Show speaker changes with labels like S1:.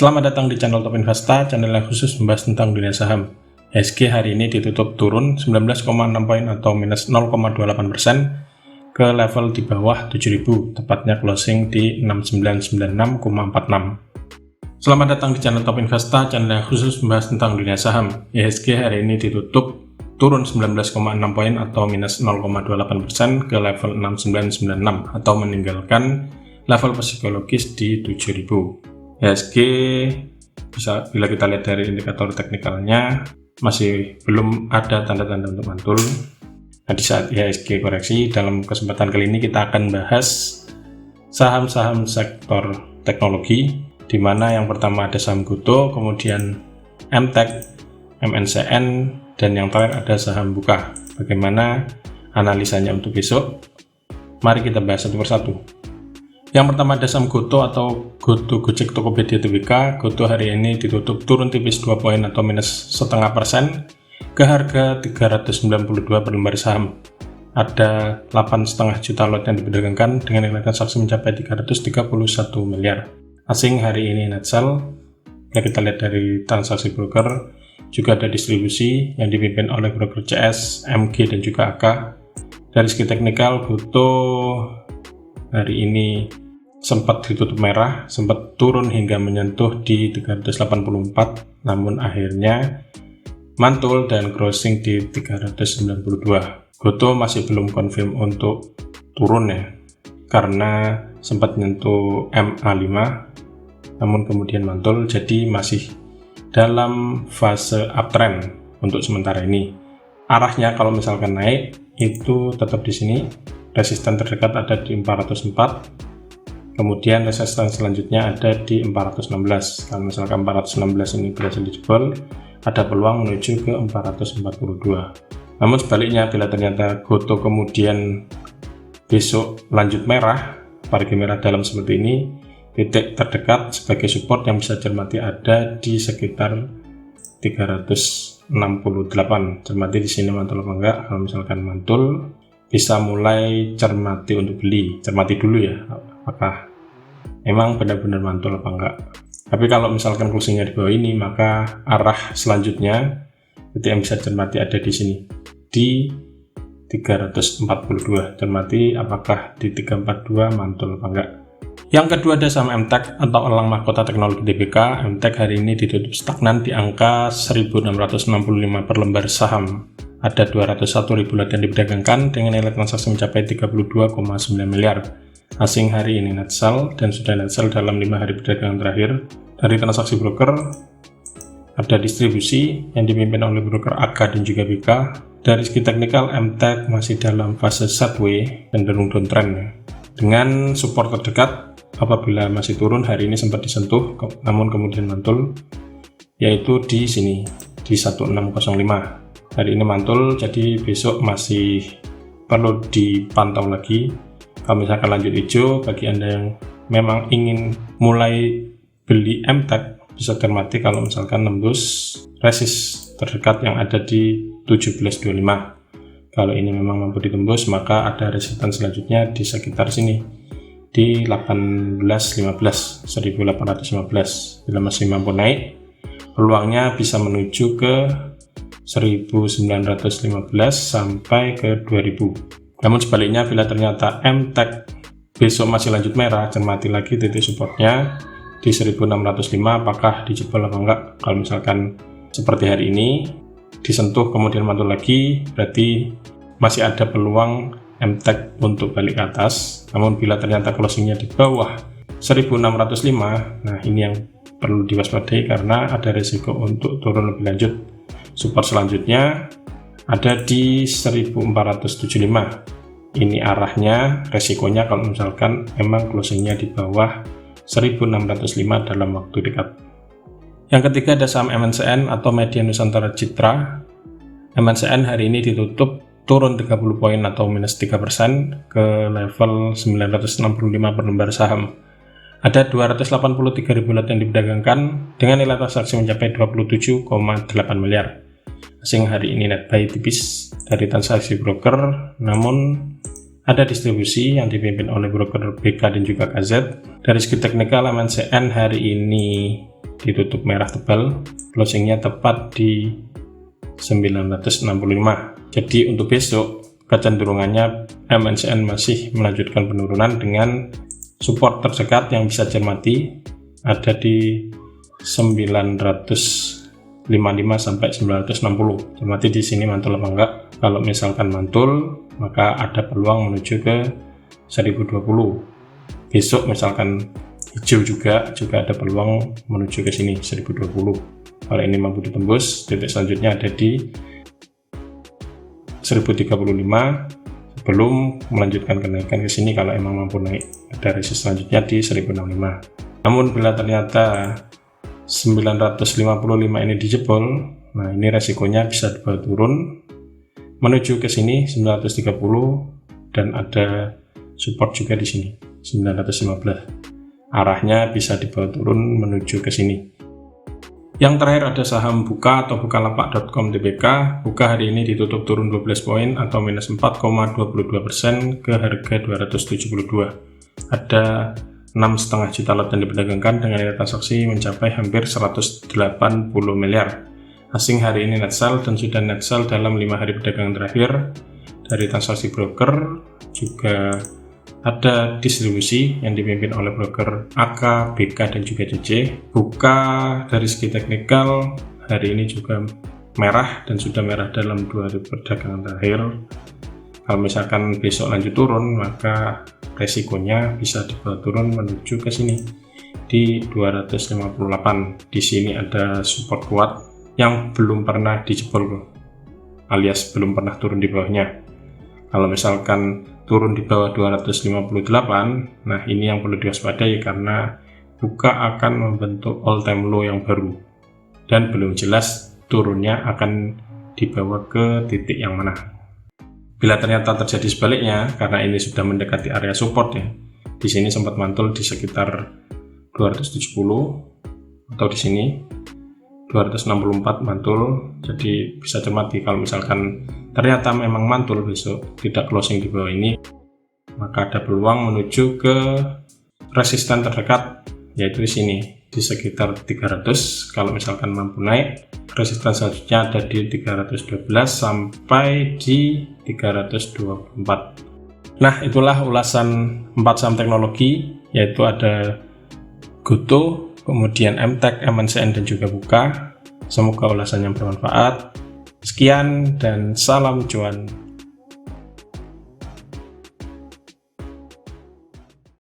S1: Selamat datang di channel Top Investa, channel yang khusus membahas tentang dunia saham. IHSG hari ini ditutup turun 19,6 poin atau minus 0,28% ke level di bawah 7.000, tepatnya closing di 6996,46. Selamat datang di channel Top Investa, channel yang khusus membahas tentang dunia saham. IHSG hari ini ditutup turun 19,6 poin atau minus 0,28% ke level 6996 atau meninggalkan level psikologis di 7000. IHSG bisa, bila kita lihat dari indikator teknikalnya, masih belum ada tanda-tanda untuk mantul. Nah, di saat IHSG koreksi, dalam kesempatan kali ini kita akan bahas saham-saham sektor teknologi, di mana yang pertama ada saham Gotoh, kemudian MTEK, MNCN, dan yang terakhir ada saham Buka. Bagaimana analisanya untuk besok? Mari kita bahas satu persatu. Yang pertama ada saham Gotoh atau Gotoh Gojek Tokopedia Tbk. Gotoh hari ini ditutup turun tipis 2 poin atau minus 0,5% ke harga 392 per lembar saham. Ada 8,5 juta lot yang diperdagangkan dengan nilai transaksi mencapai 331 miliar. Asing hari ini net sell. Bila kita lihat dari transaksi broker, juga ada distribusi yang dipimpin oleh broker CS, MG, dan juga AK. Dari segi teknikal, Gotoh hari ini sempat ditutup merah, sempat turun hingga menyentuh di 384, namun akhirnya mantul dan closing di 392. Gotoh masih belum confirm untuk turun ya, karena sempat menyentuh MA5, namun kemudian mantul, jadi masih dalam fase uptrend untuk sementara ini. Arahnya kalau misalkan naik, itu tetap di sini. Resisten terdekat ada di 404, kemudian resisten selanjutnya ada di 416. Kalau misalkan 416 ini berhasil dijebol, ada peluang menuju ke 442. Namun sebaliknya, bila ternyata Gotoh kemudian besok lanjut merah, pargi merah dalam seperti ini, titik terdekat sebagai support yang bisa cermati ada di sekitar 368. Cermati di sini mantul apa enggak. Kalau misalkan mantul, bisa mulai cermati untuk beli. Cermati dulu ya, apakah memang benar-benar mantul apa enggak. Tapi kalau misalkan closingnya di bawah ini, maka arah selanjutnya itu yang bisa cermati ada di sini, di 342. Cermati apakah di 342 mantul apa enggak. Yang kedua ada saham MTEK atau Elang Mahkota Teknologi Tbk. MTEK hari ini ditutup stagnan di angka 1.665 per lembar saham. Ada 201.000 lot yang diperdagangkan dengan nilai transaksi mencapai 32,9 miliar. Asing hari ini net sell dan sudah net sell dalam 5 hari perdagangan terakhir. Dari transaksi broker, ada distribusi yang dipimpin oleh broker AK dan juga BK. Dari segi teknikal, MTEK masih dalam fase sideways dan cenderung downtrend. Dengan support terdekat, apabila masih turun, hari ini sempat disentuh, namun kemudian mantul, yaitu di sini, di 1605. Hari ini mantul, jadi besok masih perlu dipantau lagi. Kalau misalkan lanjut hijau, bagi Anda yang memang ingin mulai beli MTEK, bisa cermati kalau misalkan nembus resist terdekat yang ada di 1725. Kalau ini memang mampu ditembus, maka ada resisten selanjutnya di sekitar sini, di 1815, 1815. Bila masih mampu naik, peluangnya bisa menuju ke 1915 sampai ke 2000. Namun sebaliknya, bila ternyata MTEK besok masih lanjut merah, cermati lagi titik supportnya di 1605, apakah dijebol atau enggak. Kalau misalkan seperti hari ini disentuh kemudian mantul lagi, berarti masih ada peluang MTEK untuk balik ke atas. Namun bila ternyata closingnya di bawah 1605, nah ini yang perlu diwaspadai karena ada risiko untuk turun lebih lanjut. Support selanjutnya ada di 1475. Ini arahnya, resikonya kalau misalkan memang closingnya di bawah 1605 dalam waktu dekat. Yang ketiga ada saham MNCN atau Media Nusantara Citra. MNCN hari ini ditutup turun 30 poin atau minus 3% ke level 965 per lembar saham. Ada 283.000 lot yang diperdagangkan dengan nilai transaksi mencapai 27,8 miliar. Asing hari ini net buy tipis dari transaksi broker, namun ada distribusi yang dipimpin oleh broker BK dan juga KZ. Dari segi teknikal, MNCN hari ini ditutup merah tebal, closingnya tepat di 965. Jadi untuk besok kecenderungannya MNCN masih melanjutkan penurunan dengan support terdekat yang bisa cermati ada di 955 sampai 960. Cermati di sini mantul apa enggak. Kalau misalkan mantul, maka ada peluang menuju ke 1020. Besok misalkan hijau juga ada peluang menuju ke sini 1020. Kalau ini mampu ditembus, titik selanjutnya ada di 1035 sebelum melanjutkan kenaikan ke sini. Kalau emang mampu naik, ada resist selanjutnya di 1065. Namun bila ternyata 955 ini dijebol, nah ini resikonya bisa dibawa turun menuju ke sini 930 dan ada support juga di sini 915. Arahnya bisa dibawa turun menuju ke sini. Yang terakhir ada saham Buka atau Bukalapak.com Tbk. Buka hari ini ditutup turun 12 poin atau minus 4,22% ke harga 272. Ada 6,5 juta lot yang diperdagangkan dengan nilai transaksi mencapai hampir 180 miliar. Asing hari ini net sell dan sudah net sell dalam 5 hari perdagangan terakhir. Dari transaksi broker juga ada distribusi yang dipimpin oleh broker AK, BK, dan juga CC. Buka dari segi teknikal hari ini juga merah dan sudah merah dalam 2 hari perdagangan terakhir. Kalau misalkan besok lanjut turun, maka resikonya bisa dibawa turun menuju ke sini di 258. Di sini ada support kuat yang belum pernah dijebol alias belum pernah turun di bawahnya. Kalau misalkan turun di bawah 258, nah ini yang perlu diwaspadai karena Buka akan membentuk all time low yang baru dan belum jelas turunnya akan dibawa ke titik yang mana. Bila ternyata terjadi sebaliknya, karena ini sudah mendekati area support ya, di sini sempat mantul di sekitar 270 atau di sini 264 mantul. Jadi bisa cermati kalau misalkan ternyata memang mantul besok tidak closing di bawah ini, maka ada peluang menuju ke resisten terdekat yaitu di sini di sekitar 300. Kalau misalkan mampu naik, resisten selanjutnya ada di 312 sampai di 324. Nah, itulah ulasan 4 saham teknologi, yaitu ada Goto, kemudian MTech, MNCN, dan juga Buka. Semoga ulasannya bermanfaat. Sekian dan salam cuan.